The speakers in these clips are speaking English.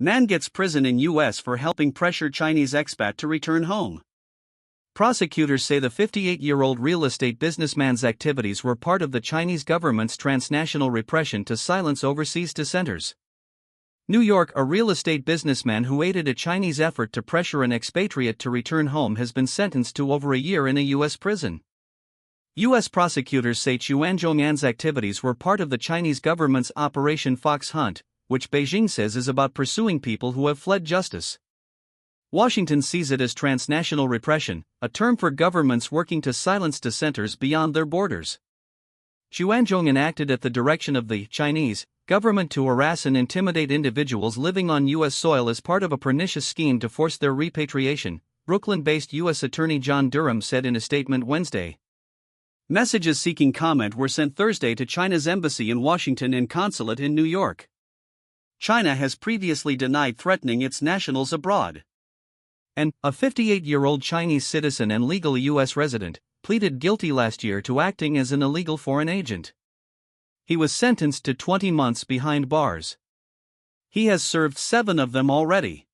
Man gets prison in U.S. for helping pressure Chinese expat to return home. Prosecutors say the 58-year-old real estate businessman's activities were part of the Chinese government's transnational repression to silence overseas dissenters. New York, a real estate businessman who aided a Chinese effort to pressure an expatriate to return home has been sentenced to over a year in a U.S. prison. U.S. prosecutors say Zhongyan's activities were part of the Chinese government's Operation Fox Hunt, which Beijing says is about pursuing people who have fled justice. Washington sees it as transnational repression, a term for governments working to silence dissenters beyond their borders. Zhongyan acted at the direction of the Chinese government to harass and intimidate individuals living on U.S. soil as part of a pernicious scheme to force their repatriation, Brooklyn-based U.S. Attorney John Durham said in a statement Wednesday. Messages seeking comment were sent Thursday to China's embassy in Washington and consulate in New York. China has previously denied threatening its nationals abroad. And a 58-year-old Chinese citizen and legal U.S. resident pleaded guilty last year to acting as an illegal foreign agent. He was sentenced to 20 months behind bars. He has served 7 of them already.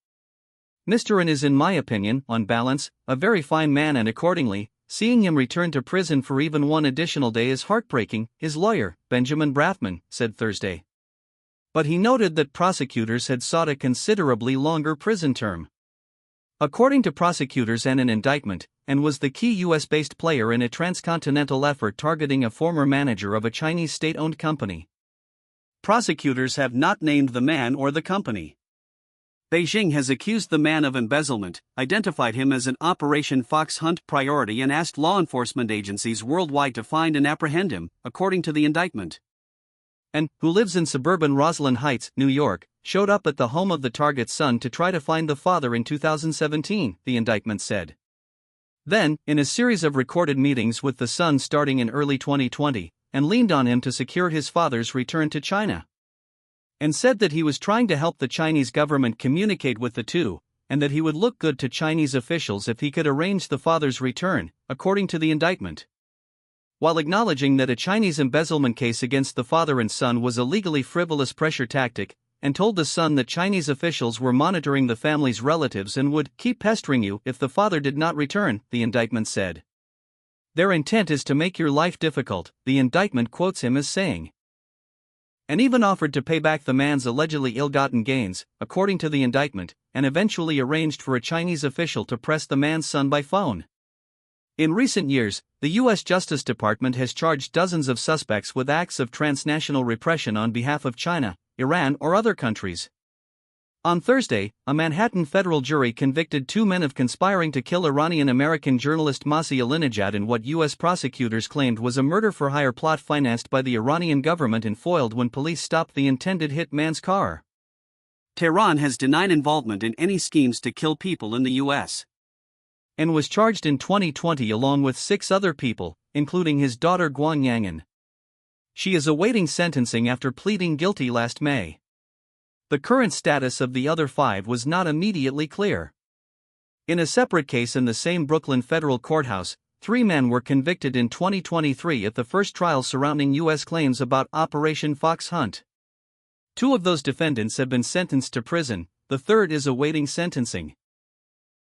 Mr. N is, in my opinion, on balance, a very fine man, and accordingly, seeing him return to prison for even one additional day is heartbreaking, his lawyer, Benjamin Braffman, said Thursday. But he noted that prosecutors had sought a considerably longer prison term. According to prosecutors and an indictment, N was the key U.S.-based player in a transcontinental effort targeting a former manager of a Chinese state-owned company. Prosecutors have not named the man or the company. Beijing has accused the man of embezzlement, identified him as an Operation Fox Hunt priority, and asked law enforcement agencies worldwide to find and apprehend him, according to the indictment. N, who lives in suburban Roslyn Heights, New York, showed up at the home of the target's son to try to find the father in 2017, the indictment said. Then, in a series of recorded meetings with the son starting in early 2020, and leaned on him to secure his father's return to China. And said that he was trying to help the Chinese government communicate with the two, and that he would look good to Chinese officials if he could arrange the father's return, according to the indictment. While acknowledging that a Chinese embezzlement case against the father and son was a legally frivolous pressure tactic, and told the son that Chinese officials were monitoring the family's relatives and would keep pestering you if the father did not return, the indictment said. Their intent is to make your life difficult, the indictment quotes him as saying. And even offered to pay back the man's allegedly ill-gotten gains, according to the indictment, and eventually arranged for a Chinese official to press the man's son by phone. In recent years, the U.S. Justice Department has charged dozens of suspects with acts of transnational repression on behalf of China, Iran, or other countries. On Thursday, a Manhattan federal jury convicted 2 men of conspiring to kill Iranian-American journalist Masih Alinejad in what U.S. prosecutors claimed was a murder-for-hire plot financed by the Iranian government and foiled when police stopped the intended hit man's car. Tehran has denied involvement in any schemes to kill people in the U.S. and was charged in 2020 along with 6 other people, including his daughter Guang Yangan. She is awaiting sentencing after pleading guilty last May. The current status of the other 5 was not immediately clear. In a separate case in the same Brooklyn federal courthouse, 3 men were convicted in 2023 at the first trial surrounding U.S. claims about Operation Fox Hunt. 2 of those defendants have been sentenced to prison, the third is awaiting sentencing.